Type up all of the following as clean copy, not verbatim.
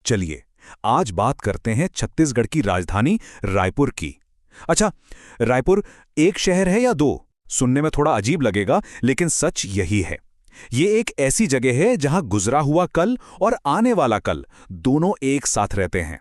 चलिए आज बात करते हैं छत्तीसगढ़ की राजधानी रायपुर की। अच्छा, रायपुर एक शहर है या दो? सुनने में थोड़ा अजीब लगेगा, लेकिन सच यही है। ये एक ऐसी जगह है जहां गुजरा हुआ कल और आने वाला कल दोनों एक साथ रहते हैं।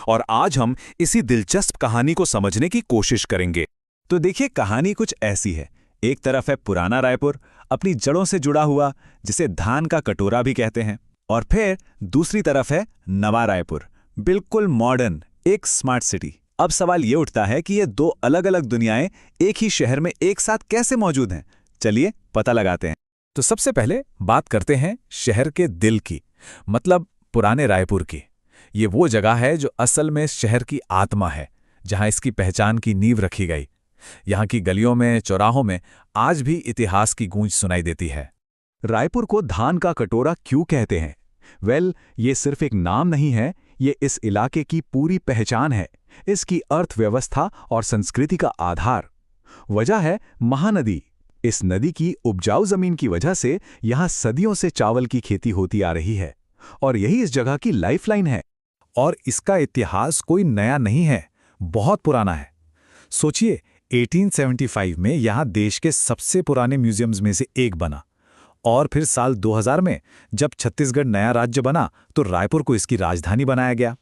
और आज हम इसी दिलचस्प कहानी को समझने की कोशिश करेंगे। तो देखिए, कहानी कुछ ऐसी है। एक तरफ है पुराना रायपुर, अपनी जड़ों से जुड़ा हुआ, जिसे धान का कटोरा भी कहते हैं। और फिर दूसरी तरफ है नवा रायपुर, बिल्कुल मॉडर्न, एक स्मार्ट सिटी। अब सवाल ये उठता है कि ये दो अलग अलग दुनियाएं एक ही शहर में एक साथ कैसे मौजूद हैं। चलिए पता लगाते हैं। तो सबसे पहले बात करते हैं शहर के दिल की, मतलब पुराने रायपुर की। ये वो जगह है जो असल में शहर की आत्मा है, जहां इसकी पहचान की नींव रखी गई। यहाँ की गलियों में, चौराहों में आज भी इतिहास की गूंज सुनाई देती है। रायपुर को धान का कटोरा क्यों कहते हैं? ये सिर्फ एक नाम नहीं है, ये इस इलाके की पूरी पहचान है, इसकी अर्थव्यवस्था और संस्कृति का आधार। वजह है महानदी। इस नदी की उपजाऊ जमीन की वजह से यहाँ सदियों से चावल की खेती होती आ रही है, और यही इस जगह की लाइफलाइन है। और इसका इतिहास कोई नया नहीं है, बहुत पुराना है। सोचिए, 1875 में यहाँ देश के सबसे पुराने म्यूजियम्स में से एक बना, और फिर साल 2000 में जब छत्तीसगढ़ नया राज्य बना तो रायपुर को इसकी राजधानी बनाया गया।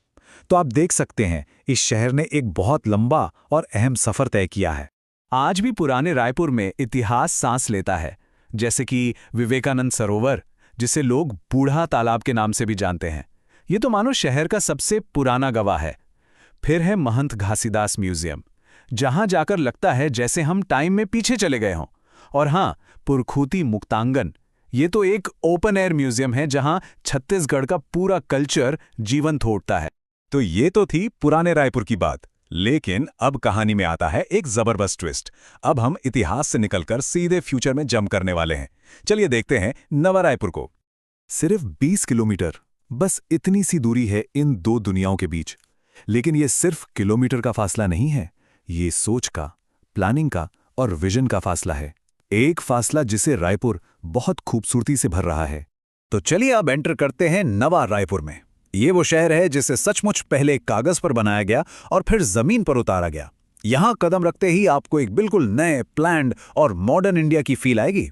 तो आप देख सकते हैं, इस शहर ने एक बहुत लंबा और अहम सफर तय किया है। आज भी पुराने रायपुर में इतिहास सांस लेता है, जैसे कि विवेकानंद सरोवर, जिसे लोग बूढ़ा तालाब के नाम से भी जानते हैं। ये तो मानो शहर का सबसे पुराना गवाह है। फिर है महंत घासीदास म्यूजियम, जहां जाकर लगता है जैसे हम टाइम में पीछे चले गए हों। और हां, पुरखूती मुक्तांगन, ये तो एक ओपन एयर म्यूजियम है जहां छत्तीसगढ़ का पूरा कल्चर जीवंत होता है। तो ये तो थी पुराने रायपुर की बात, लेकिन अब कहानी में आता है एक जबरदस्त ट्विस्ट। अब हम इतिहास से निकलकर सीधे फ्यूचर में जंप करने वाले हैं। चलिए देखते हैं नवा रायपुर को। सिर्फ 20 किलोमीटर, बस इतनी सी दूरी है इन दो दुनियाओं के बीच। लेकिन ये सिर्फ किलोमीटर का फासला नहीं है, ये सोच का, प्लानिंग का और विजन का फासला है। एक फासला जिसे रायपुर बहुत खूबसूरती से भर रहा है। तो चलिए अब एंटर करते हैं नवा रायपुर में। ये वो शहर है जिसे सचमुच पहले कागज पर बनाया गया और फिर जमीन पर उतारा गया। यहां कदम रखते ही आपको एक बिल्कुल नए, प्लान्ड और मॉडर्न इंडिया की फील आएगी।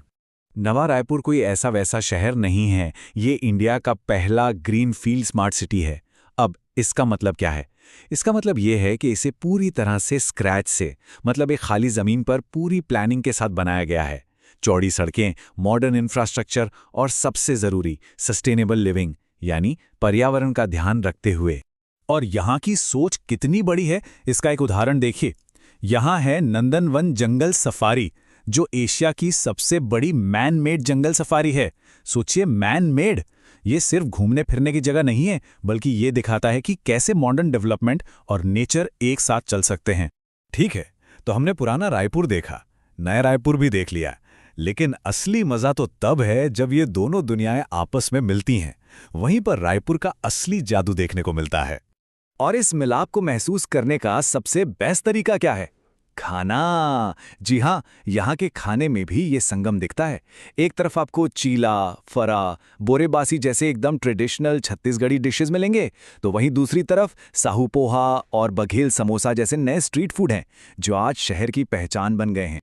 नवा रायपुर कोई ऐसा वैसा शहर नहीं है, ये इंडिया का पहला ग्रीन फील्ड स्मार्ट सिटी है। अब इसका मतलब क्या है? इसका मतलब ये है कि इसे पूरी तरह से स्क्रैच से, मतलब एक खाली जमीन पर पूरी प्लानिंग के साथ बनाया गया है। चौड़ी सड़कें, मॉडर्न इंफ्रास्ट्रक्चर और सबसे जरूरी सस्टेनेबल लिविंग, यानी पर्यावरण का ध्यान रखते हुए। और यहाँ की सोच कितनी बड़ी है, इसका एक उदाहरण देखिए। यहाँ है नंदनवन जंगल सफारी, जो एशिया की सबसे बड़ी मैन मेड जंगल सफारी है। सोचिए, मैन मेड। ये सिर्फ घूमने फिरने की जगह नहीं है, बल्कि ये दिखाता है कि कैसे मॉडर्न डेवलपमेंट और नेचर एक साथ चल सकते हैं। ठीक है, तो हमने पुराना रायपुर देखा, नया रायपुर भी देख लिया, लेकिन असली मजा तो तब है जब ये दोनों दुनियाएं आपस में मिलती हैं। वहीं पर रायपुर का असली जादू देखने को मिलता है। और इस मिलाप को महसूस करने का सबसे बेस्ट तरीका क्या है? खाना। जी हाँ, यहाँ के खाने में भी ये संगम दिखता है। एक तरफ आपको चीला, फरा, बोरेबासी जैसे एकदम ट्रेडिशनल छत्तीसगढ़ी डिशेस मिलेंगे, तो वहीं दूसरी तरफ साहू पोहा और बघेल समोसा जैसे नए स्ट्रीट फूड हैं, जो आज शहर की पहचान बन गए हैं।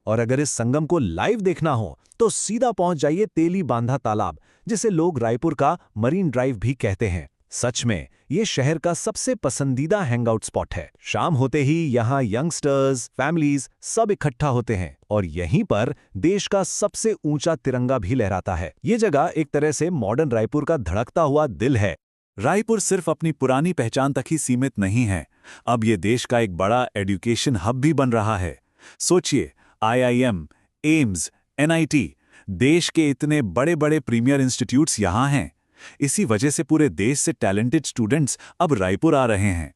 और अगर इस संगम को लाइव देखना हो तो सीधा पहुंच जाइए तेली बांधा तालाब, जिसे लोग रायपुर का मरीन ड्राइव भी कहते हैं। सच में ये शहर का सबसे पसंदीदा हैंगआउट स्पॉट है। शाम होते ही यहाँ यंगस्टर्स, फैमिलीज सब इकट्ठा होते हैं, और यहीं पर देश का सबसे ऊंचा तिरंगा भी लहराता है। ये जगह एक तरह से मॉडर्न रायपुर का धड़कता हुआ दिल है। रायपुर सिर्फ अपनी पुरानी पहचान तक ही सीमित नहीं है, अब ये देश का एक बड़ा एजुकेशन हब भी बन रहा है। सोचिए, IIM, एम्स, NIT, देश के इतने बड़े बड़े प्रीमियर इंस्टीट्यूट्स यहाँ हैं। इसी वजह से पूरे देश से टैलेंटेड स्टूडेंट्स अब रायपुर आ रहे हैं।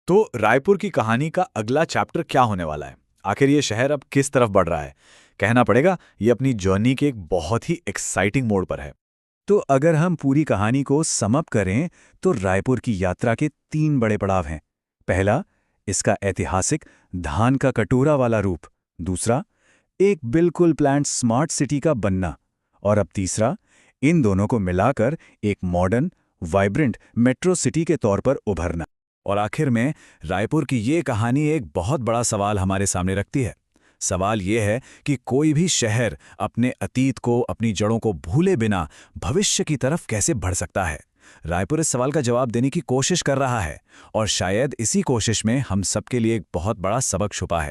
तो रायपुर की कहानी का अगला चैप्टर क्या होने वाला है? आखिर ये शहर अब किस तरफ बढ़ रहा है? कहना पड़ेगा, ये अपनी जर्नी के एक बहुत ही एक्साइटिंग मोड़ पर है। तो अगर हम पूरी कहानी को सम अप करें तो रायपुर की यात्रा के 3 बड़े पड़ाव हैं। पहला, इसका ऐतिहासिक धान का कटोरा वाला रूप। दूसरा, एक बिल्कुल प्लान्ड स्मार्ट सिटी का बनना। और अब तीसरा, इन दोनों को मिलाकर एक मॉडर्न वाइब्रेंट मेट्रो सिटी के तौर पर उभरना। और आखिर में रायपुर की ये कहानी एक बहुत बड़ा सवाल हमारे सामने रखती है। सवाल ये है कि कोई भी शहर अपने अतीत को, अपनी जड़ों को भूले बिना भविष्य की तरफ कैसे बढ़ सकता है। रायपुर इस सवाल का जवाब देने की कोशिश कर रहा है और शायद इसी कोशिश में हम सबके लिए एक बहुत बड़ा सबक छुपा है।